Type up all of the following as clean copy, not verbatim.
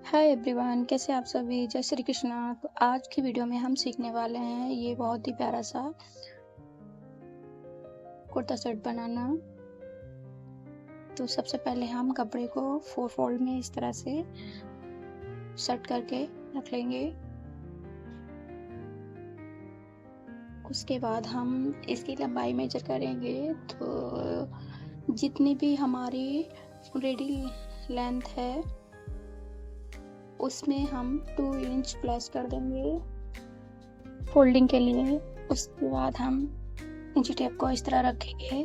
Hi everyone, कैसे आप सभी। जय श्री कृष्णा। तो आज की वीडियो में हम सीखने वाले हैं ये बहुत ही प्यारा सा कुर्ता सेट बनाना। तो सबसे पहले हम कपड़े को 4 फोल्ड में इस तरह से सेट करके रख लेंगे। उसके बाद हम इसकी लंबाई मेजर करेंगे। तो जितनी भी हमारी रेडी लेंथ है उसमें हम 2 इंच प्लस कर देंगे फोल्डिंग के लिए। उसके बाद हम इंची टेप को इस तरह रखेंगे।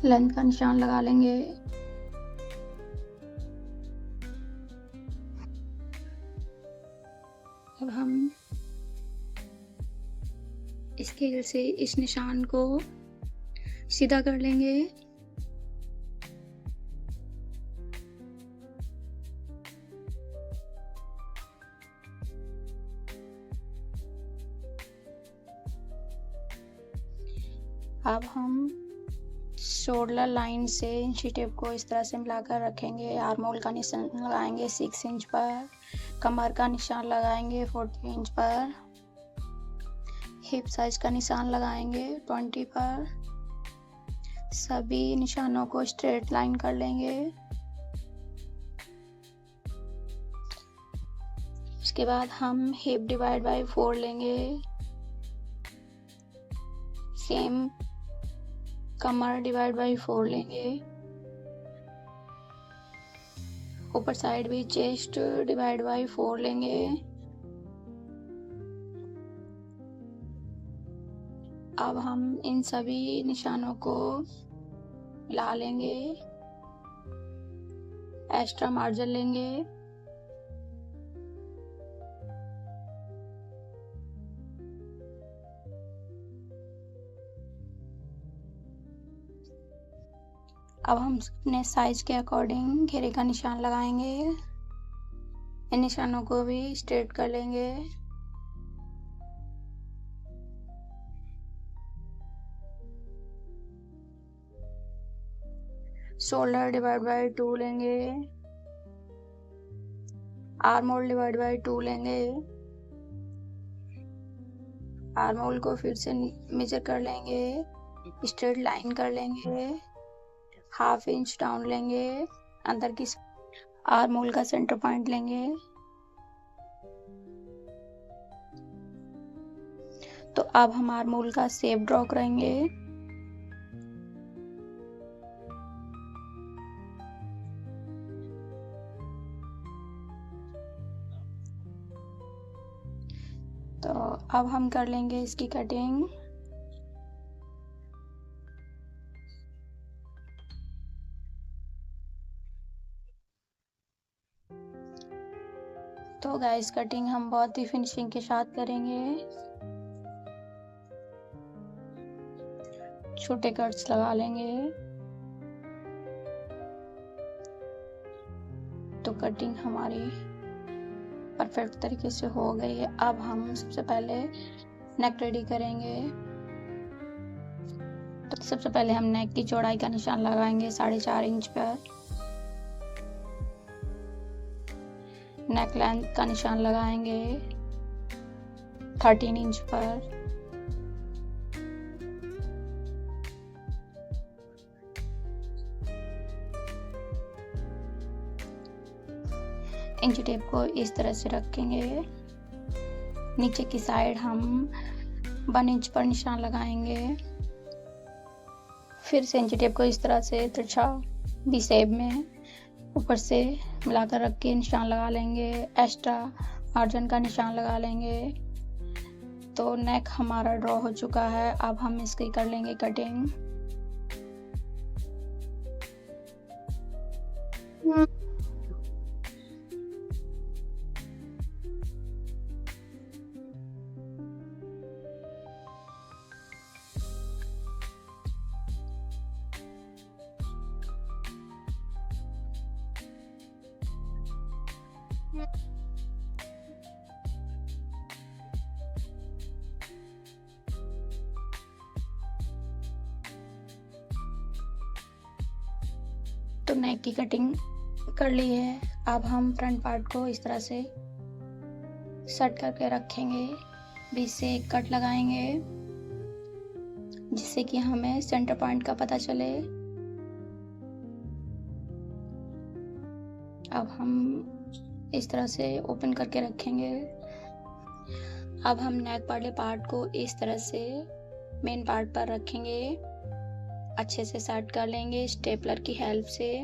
लेंथ का निशान लगा लेंगे। अब हम स्केल से इस निशान को सीधा कर लेंगे। अब हम शोल्डर लाइन से इंची टेप को इस तरह से मिलाकर रखेंगे। आर्म होल का निशान लगाएंगे 6 इंच पर। कमर का निशान लगाएंगे 40 इंच पर। हिप साइज का निशान लगाएंगे 20 पर। सभी निशानों को स्ट्रेट लाइन कर लेंगे। उसके बाद हम हिप डिवाइड बाय 4 लेंगे। सेम कमर डिवाइड बाय 4 लेंगे। ऊपर साइड भी चेस्ट डिवाइड बाय 4 लेंगे। अब हम इन सभी निशानों को मिला लेंगे। एक्स्ट्रा मार्जिन लेंगे। अब हम अपने साइज के अकॉर्डिंग घेरे का निशान लगाएंगे। इन निशानों को भी स्ट्रेट कर लेंगे। शोल्डर डिवाइड बाय 2 लेंगे। आर्म होल डिवाइड बाय 2 लेंगे। आर्म होल को फिर से मेजर कर लेंगे। स्ट्रेट लाइन कर लेंगे। हाफ इंच डाउन लेंगे। अंदर की आर्म होल का सेंटर पॉइंट लेंगे। तो अब हम आर्म होल का शेप ड्रॉ करेंगे। तो अब हम कर लेंगे इसकी कटिंग। तो गाइस कटिंग हम बहुत ही फिनिशिंग के साथ करेंगे। छोटे कट्स लगा लेंगे। तो कटिंग हमारी परफेक्ट तरीके से हो गई है। अब हम सबसे पहले नेक रेडी करेंगे। तो सबसे पहले हम नेक की चौड़ाई का निशान लगाएंगे 4.5 इंच पर। नेक लेंथ का निशान लगाएंगे 13 इंच पर। इंची टेप को इस तरह से रखेंगे। नीचे की साइड हम 1 इंच पर निशान लगाएंगे। फिर से इंची टेप को इस तरह से तिरछा वी शेप में ऊपर से मिलाकर रख के निशान लगा लेंगे। एक्स्ट्रा मार्जिन का निशान लगा लेंगे। तो नेक हमारा ड्रॉ हो चुका है। अब हम इसकी कर लेंगे कटिंग। तो नेक की कटिंग कर ली है। अब हम फ्रंट पार्ट को इस तरह से सेट करके रखेंगे, बीच से एक कट लगाएंगे जिससे कि हमें सेंटर पॉइंट का पता चले। अब हम इस तरह से ओपन करके रखेंगे। अब हम नेक वाले पार्ट को इस तरह से मेन पार्ट पर रखेंगे, अच्छे से सेट कर लेंगे स्टेपलर की हेल्प से।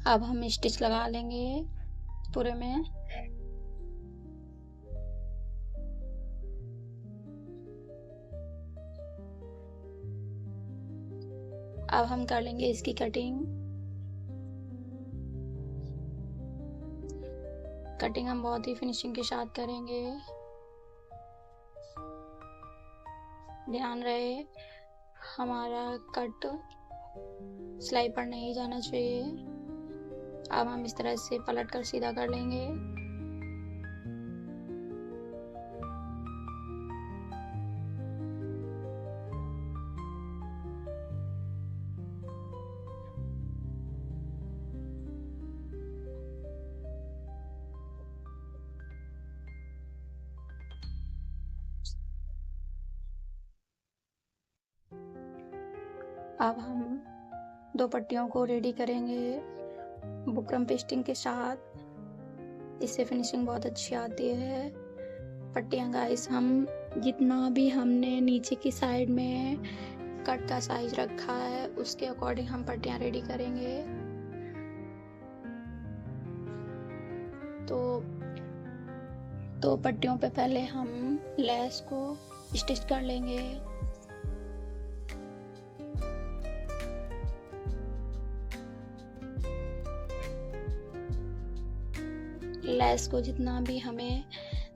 अब हम स्टिच लगा लेंगे पूरे में। अब हम कर लेंगे इसकी कटिंग। कटिंग हम बहुत ही फिनिशिंग के साथ करेंगे, ध्यान रहे हमारा कट सिलाई पर नहीं जाना चाहिए। अब हम इस तरह से पलट कर सीधा कर लेंगे। अब हम 2 पट्टियों को रेडी करेंगे बुकरम पेस्टिंग के साथ। इससे फिनिशिंग बहुत अच्छी आती है। पट्टियाँ गाइस हम जितना भी हमने नीचे की साइड में कट का साइज रखा है उसके अकॉर्डिंग हम पट्टियाँ रेडी करेंगे। तो पट्टियों पे पहले हम लेस को स्टिच कर लेंगे। लेस को जितना भी हमें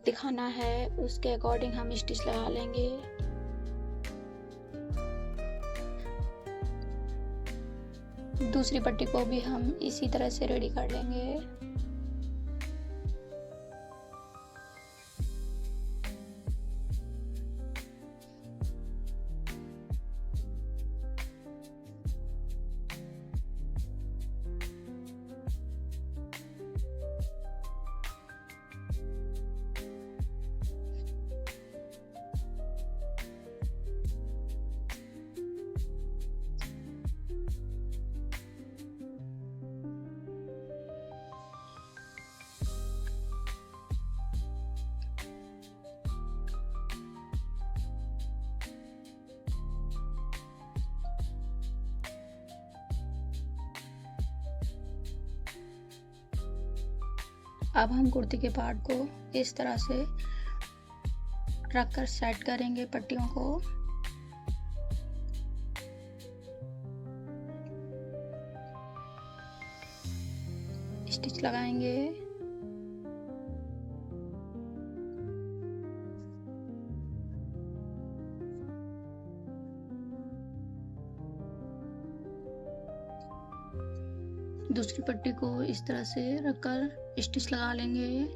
दिखाना है उसके अकॉर्डिंग हम स्टिच लगा लेंगे। दूसरी पट्टी को भी हम इसी तरह से रेडी कर लेंगे। अब हम कुर्ती के पार्ट को इस तरह से रखकर सेट करेंगे पट्टियों को। स्टिच लगाएंगे। दूसरी पट्टी को इस तरह से रखकर स्टिच लगा लेंगे।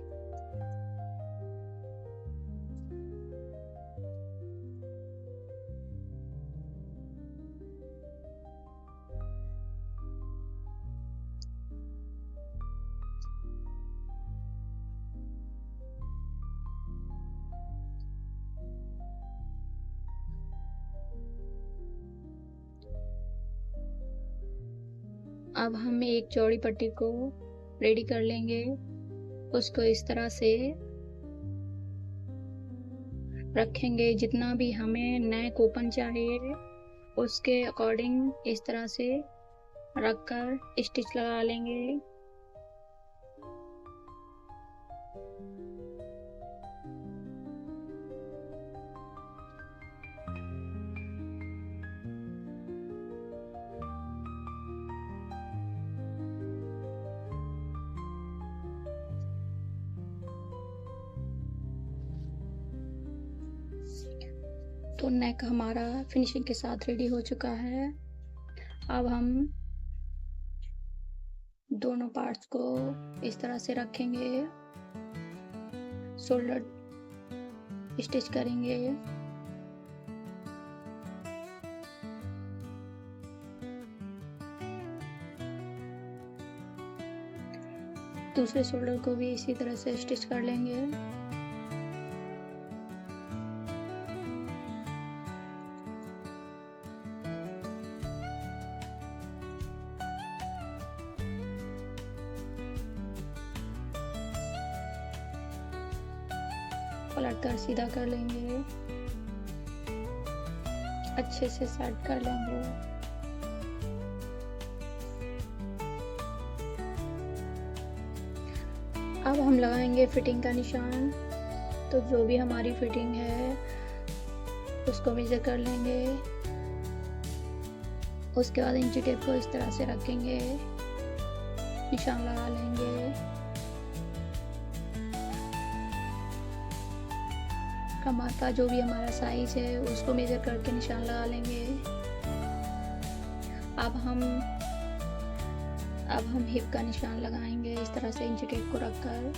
अब हम एक चौड़ी पट्टी को रेडी कर लेंगे। उसको इस तरह से रखेंगे, जितना भी हमें नेक ओपन चाहिए उसके अकॉर्डिंग इस तरह से रखकर स्टिच लगा लेंगे। तो नेक हमारा फिनिशिंग के साथ रेडी हो चुका है। अब हम दोनों पार्ट्स को इस तरह से रखेंगे, शोल्डर स्टिच करेंगे। दूसरे शोल्डर को भी इसी तरह से स्टिच कर लेंगे। पलट कर सीधा कर लेंगे, अच्छे से सेट कर लेंगे। अब हम लगाएंगे फिटिंग का निशान। तो जो भी हमारी फिटिंग है उसको मेजर कर लेंगे। उसके बाद इंची टेप को इस तरह से रखेंगे, निशान लगा लेंगे। कमर का जो भी हमारा साइज है उसको मेजर करके निशान लगा लेंगे। अब हम हिप का निशान लगाएंगे इस तरह से इंची टेप को रखकर।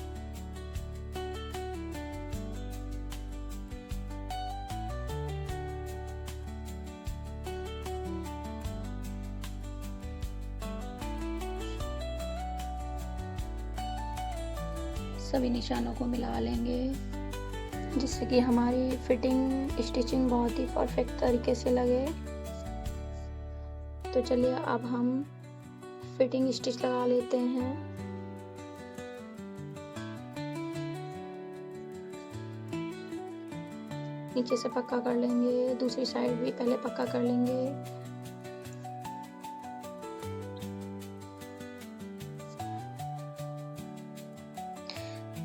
सभी निशानों को मिला लेंगे जिससे कि हमारी फिटिंग स्टिचिंग बहुत ही परफेक्ट तरीके से लगे। तो चलिए अब हम फिटिंग स्टिच लगा लेते हैं। नीचे से पक्का कर लेंगे, दूसरी साइड भी पहले पक्का कर लेंगे।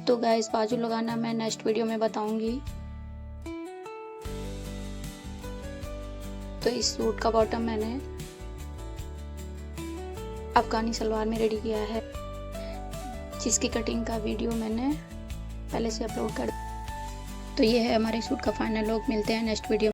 तो गाइस बाजू लगाना मैं नेक्स्ट वीडियो में बताऊंगी। तो इस सूट का बॉटम मैंने अफगानी सलवार में रेडी किया है, जिसकी कटिंग का वीडियो मैंने पहले से अपलोड कर। तो ये है हमारे सूट का फाइनल लुक। मिलते हैं नेक्स्ट वीडियो।